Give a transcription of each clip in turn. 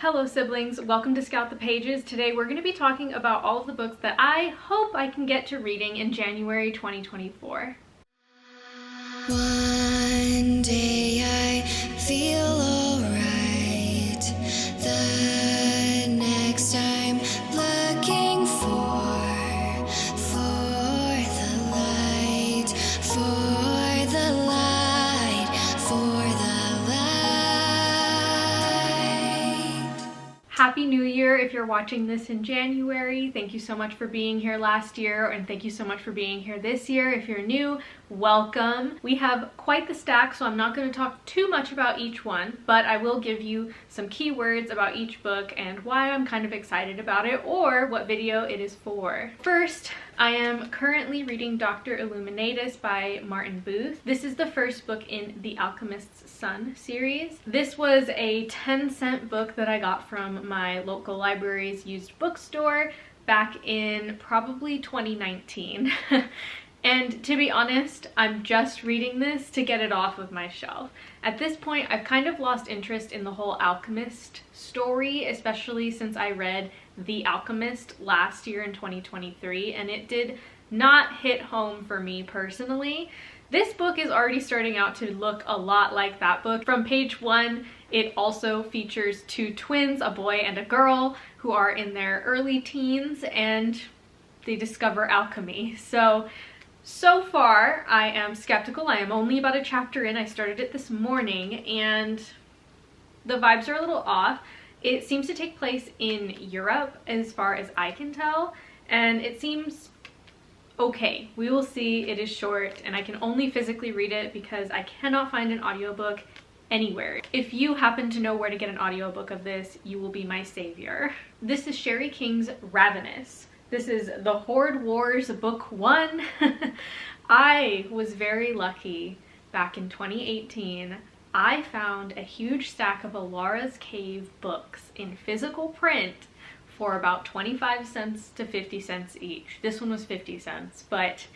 Hello siblings, welcome to Scout the Pages. Today we're going to be talking about all of the books that I hope I can get to reading in January 2024. One day I feel alright. The next I'm looking for the light, for the light, for the light. Happy New Year if you're watching this in January. Thank you so much for being here last year, and thank you so much for being here this year. If you're new, welcome. We have quite the stack, so I'm not going to talk too much about each one, but I will give you some keywords about each book and why I'm kind of excited about it or what video it is for. First, I am currently reading Dr. Illuminatus by Martin Booth. This is the first book in the Alchemist's Son series. This was a 10-cent book that I got from my local library's used bookstore back in probably 2019. And to be honest, I'm just reading this to get it off of my shelf. At this point, I've kind of lost interest in the whole alchemist story, especially since I read The Alchemist last year in 2023, and it did not hit home for me personally. This book is already starting out to look a lot like that book. From page 1, it also features two twins, a boy and a girl, who are in their early teens, and they discover alchemy. So far, I am skeptical. I am only about a chapter in. I started it this morning, and the vibes are a little off. It seems to take place in Europe, as far as I can tell, and it seems okay. We will see. It is short, and I can only physically read it because I cannot find an audiobook anywhere. If you happen to know where to get an audiobook of this, you will be my savior. This is Sherry King's Ravenous. This is The Horde Wars Book 1. I was very lucky back in 2018. I found a huge stack of Alara's Cave books in physical print for about 25 cents to 50 cents each. This one was 50 cents, but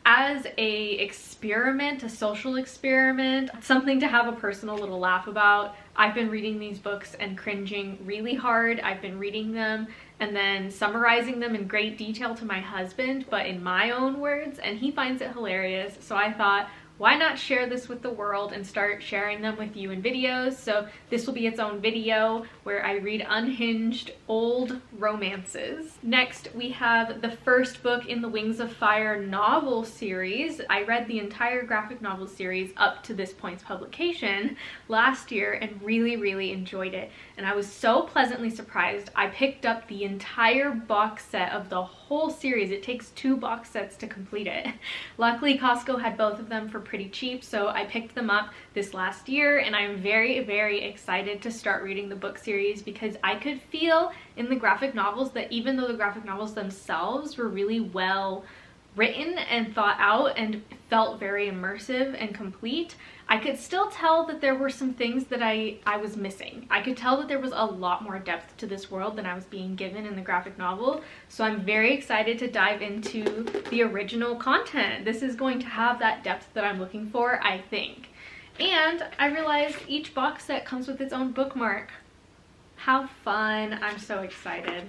as a experiment, a social experiment, something to have a personal little laugh about, I've been reading these books and cringing really hard. I've been reading them and then summarizing them in great detail to my husband, but in my own words, and he finds it hilarious. So I thought, why not share this with the world and start sharing them with you in videos? So this will be its own video where I read unhinged old romances. Next, we have the first book in the Wings of Fire novel series. I read the entire graphic novel series up to this point's publication last year and really enjoyed it. And I was so pleasantly surprised. I picked up the entire box set of the whole series. It takes 2 box sets to complete it. Luckily, Costco had both of them for pretty cheap, so I picked them up this last year, and I'm very excited to start reading the book series because I could feel in the graphic novels that even though the graphic novels themselves were really well written and thought out and felt very immersive and complete, I could still tell that there were some things that I was missing. I could tell that there was a lot more depth to this world than I was being given in the graphic novel. So I'm very excited to dive into the original content. This is going to have that depth that I'm looking for, I think. And I realized each box set comes with its own bookmark. How fun. I'm so excited.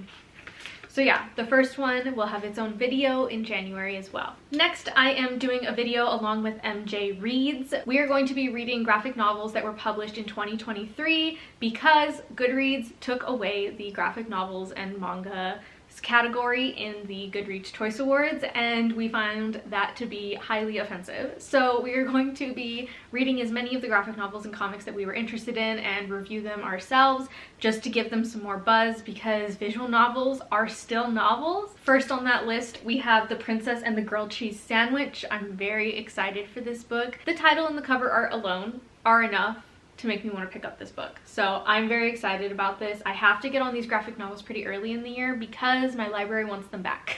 So yeah, the first one will have its own video in January as well. Next, I am doing a video along with MJ Reads. We are going to be reading graphic novels that were published in 2023 because Goodreads took away the graphic novels and manga category in the Goodreads Choice Awards, and we found that to be highly offensive. So we are going to be reading as many of the graphic novels and comics that we were interested in and review them ourselves just to give them some more buzz because visual novels are still novels. First on that list, we have The Princess and the Grilled Cheese Sandwich. I'm very excited for this book. The title and the cover art alone are enough to make me want to pick up this book. So I'm very excited about this. I have to get on these graphic novels pretty early in the year because my library wants them back.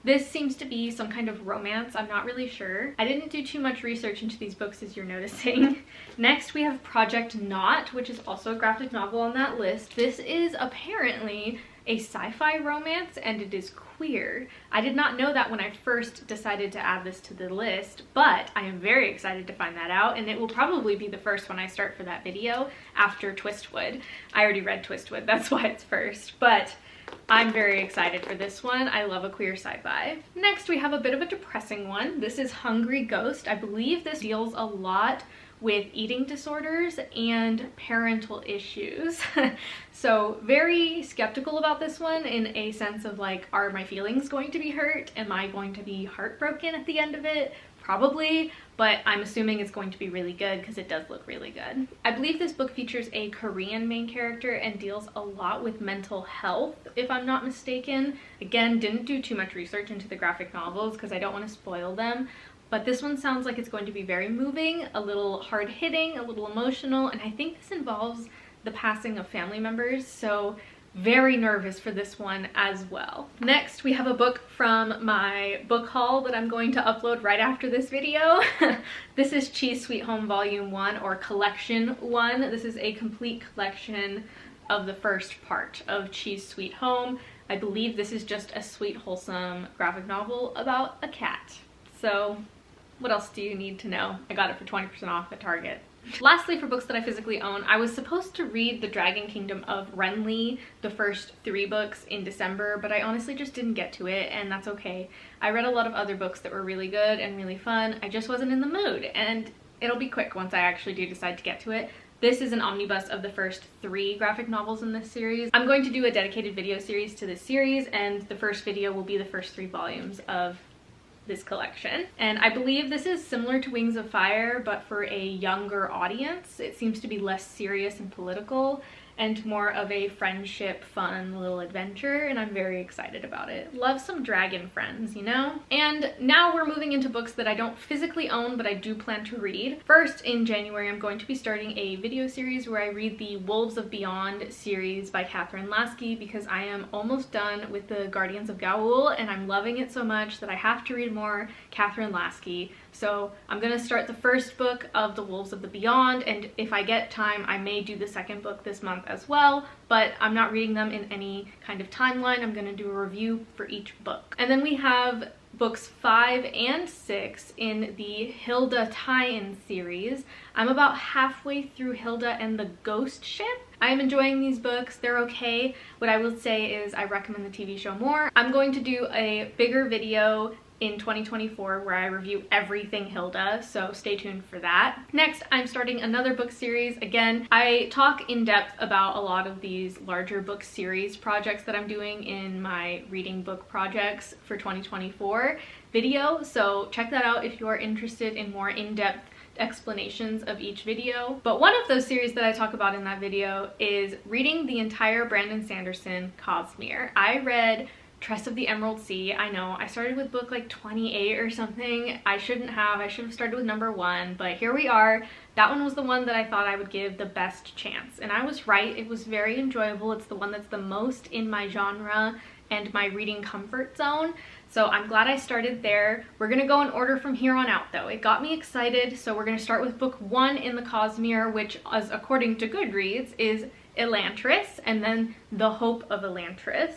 This seems to be some kind of romance. I'm not really sure. I didn't do too much research into these books, as you're noticing. Next, we have Project Knot, which is also a graphic novel on that list. This is apparently a sci-fi romance, and it is queer. I did not know that when I first decided to add this to the list, but I am very excited to find that out, and it will probably be the first one I start for that video after Twistwood. I already read Twistwood, that's why it's first, but I'm very excited for this one. I love a queer sci-fi. Next, we have a bit of a depressing one. This is Hungry Ghost. I believe this deals a lot with eating disorders and parental issues. So very skeptical about this one in a sense of like, are my feelings going to be hurt? Am I going to be heartbroken at the end of it? Probably, but I'm assuming it's going to be really good because it does look really good. I believe this book features a Korean main character and deals a lot with mental health, if I'm not mistaken. Again, didn't do too much research into the graphic novels because I don't want to spoil them, but this one sounds like it's going to be very moving, a little hard-hitting, a little emotional, and I think this involves the passing of family members, so very nervous for this one as well. Next, we have a book from my book haul that I'm going to upload right after this video. This is Cheese Sweet Home Volume 1, or Collection 1. This is a complete collection of the first part of Cheese Sweet Home. I believe this is just a sweet, wholesome graphic novel about a cat. So what else do you need to know? I got it for 20% off at Target. Lastly, for books that I physically own, I was supposed to read The Dragon Kingdom of Renly, the first 3 books, in December, but I honestly just didn't get to it, and that's okay. I read a lot of other books that were really good and really fun. I just wasn't in the mood, and it'll be quick once I actually do decide to get to it. This is an omnibus of the first 3 graphic novels in this series. I'm going to do a dedicated video series to this series, and the first video will be the first 3 volumes of this collection. And I believe this is similar to Wings of Fire, but for a younger audience. It seems to be less serious and political and more of a friendship, fun little adventure, and I'm very excited about it. Love some dragon friends, you know? And now we're moving into books that I don't physically own, but I do plan to read. First, in January, I'm going to be starting a video series where I read the Wolves of Beyond series by Catherine Lasky, because I am almost done with the Guardians of Gaul, and I'm loving it so much that I have to read more Catherine Lasky. So I'm gonna start the first book of The Wolves of the Beyond, and if I get time, I may do the second book this month as well, but I'm not reading them in any kind of timeline. I'm gonna do a review for each book. And then we have books 5 and 6 in the Hilda tie-in series. I'm about halfway through Hilda and the Ghost Ship. I am enjoying these books. They're okay. What I will say is I recommend the TV show more. I'm going to do a bigger video in 2024 where I review everything Hilda, so stay tuned for that. Next, I'm starting another book series. Again, I talk in depth about a lot of these larger book series projects that I'm doing in my reading book projects for 2024 video, so check that out if you are interested in more in-depth explanations of each video. But one of those series that I talk about in that video is reading the entire Brandon Sanderson Cosmere. I read Tress of the Emerald Sea. I know, I started with book like 28 or something. I should have started with number 1, but here we are. That one was the one that I thought I would give the best chance, and I was right. It was very enjoyable. It's the one that's the most in my genre and my reading comfort zone, so I'm glad I started there. We're gonna go in order from here on out though. It got me excited, so we're gonna start with book 1 in the Cosmere, which, as according to Goodreads, is Elantris, and then The Hope of Elantris.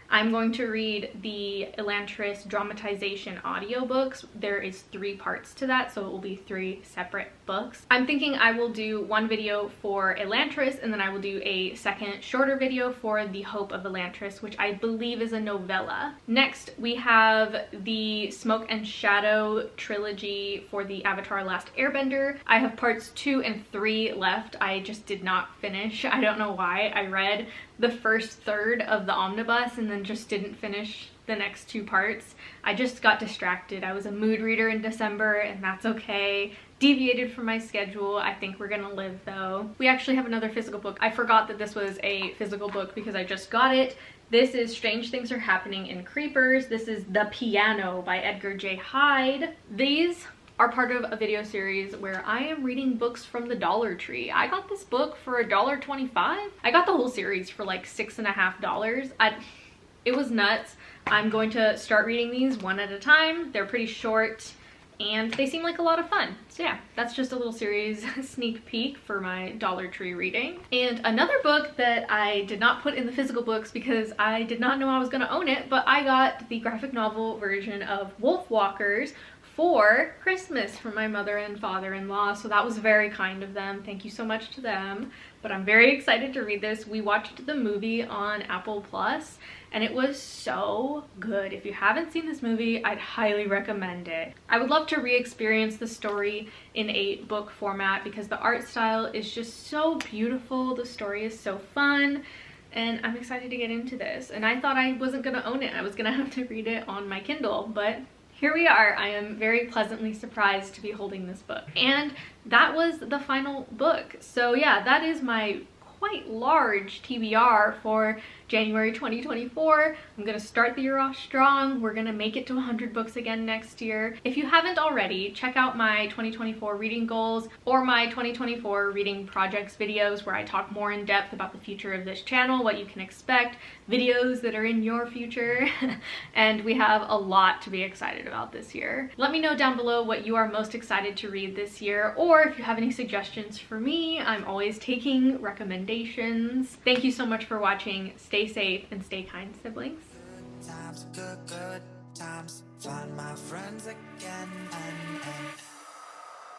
I'm going to read the Elantris dramatization audiobooks. There is 3 parts to that, so it will be 3 separate books. I'm thinking I will do one video for Elantris, and then I will do a second shorter video for The Hope of Elantris, which I believe is a novella. Next, we have the Smoke and Shadow trilogy for the Avatar Last Airbender. I have parts 2 and 3 left. I just did not finish. I don't know why. I read the first third of the omnibus and then just didn't finish the next 2 parts. I just got distracted. I was a mood reader in December, and that's okay. Deviated from my schedule. I think we're gonna live though. We actually have another physical book. I forgot that this was a physical book because I just got it. This is Strange Things Are Happening in Creepers. This is The Piano by Edgar J. Hyde. These are part of a video series where I am reading books from the Dollar Tree. I got this book for $1.25. I got the whole series for like $6.50. It was nuts. I'm going to start reading these one at a time. They're pretty short and they seem like a lot of fun. So yeah, that's just a little series sneak peek for my Dollar Tree reading. And another book that I did not put in the physical books because I did not know I was going to own it, but I got the graphic novel version of Wolf Walkers for Christmas from my mother and father-in-law, so that was very kind of them. Thank you so much to them. But I'm very excited to read this. We watched the movie on Apple Plus and it was so good. If you haven't seen this movie, I'd highly recommend it. I would love to re-experience the story in a book format because the art style is just so beautiful. The story is so fun. And I'm excited to get into this. And I thought I wasn't gonna own it. I was gonna have to read it on my Kindle, but here we are. I am very pleasantly surprised to be holding this book. And that was the final book. So yeah, that is my quite large TBR for January 2024. I'm gonna start the year off strong. We're gonna make it to 100 books again next year. If you haven't already, check out my 2024 reading goals or my 2024 reading projects videos where I talk more in depth about the future of this channel, what you can expect, videos that are in your future, and we have a lot to be excited about this year. Let me know down below what you are most excited to read this year, or if you have any suggestions for me. I'm always taking recommendations. Thank you so much for watching. Stay safe and stay kind, siblings. Good times, good times. Find my friends again and